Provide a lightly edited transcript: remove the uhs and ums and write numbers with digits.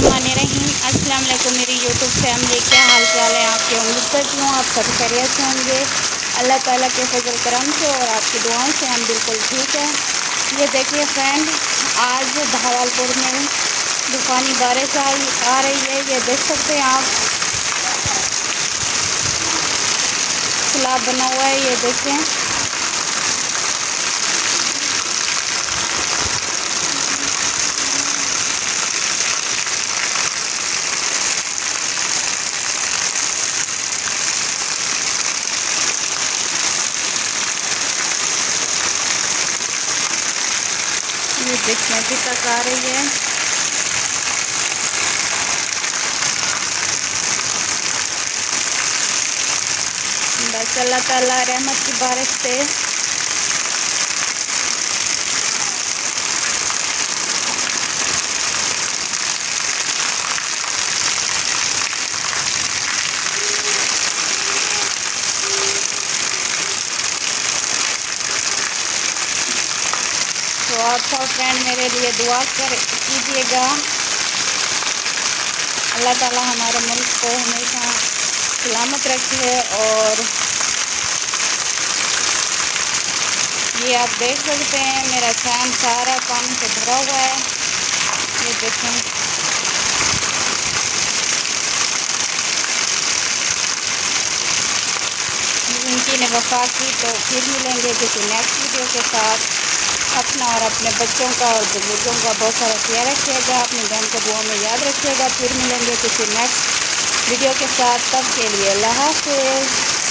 बिस्मिल्लाहिर्रहमानिर्रहीम। अस्सलाम वालेकुम मेरी यूट्यूब फैमिली, क्या हाल चाल है आपके। उम्मीद करती हूँ आप सब खैरियत से होंगे। अल्लाह ताला के फजल करम से और आपकी दुआओं से हम बिल्कुल ठीक है। ये देखिए फ्रेंड, आज बहावलपुर में तूफ़ानी बारिश आ रही है। ये देख सकते हैं आप, सैलाब बना हुआ है। ये देखें, ये देखिए अभी तक आ रही है। बस अल्लाह ताला रहमत की बारिश से तो आप सब फ्रेंड मेरे लिए दुआ कीजिएगा। अल्लाह ताला हमारे मुल्क को हमेशा सलामत रखे। और ये आप देख सकते हैं, मेरा फैन सारा पानी से भरा हुआ है। ये देखें, जिनकी ने वफा की। तो फिर मिलेंगे किसी नेक्स्ट वीडियो के साथ। अपना और अपने बच्चों का और बुजुर्गों का बहुत सारा ख्याल रखिएगा। अपनी बहन को दुआ में याद रखिएगा। फिर मिलेंगे किसी नेक्स्ट वीडियो के साथ। तब के लिए अल्लाह हाफ़िज़।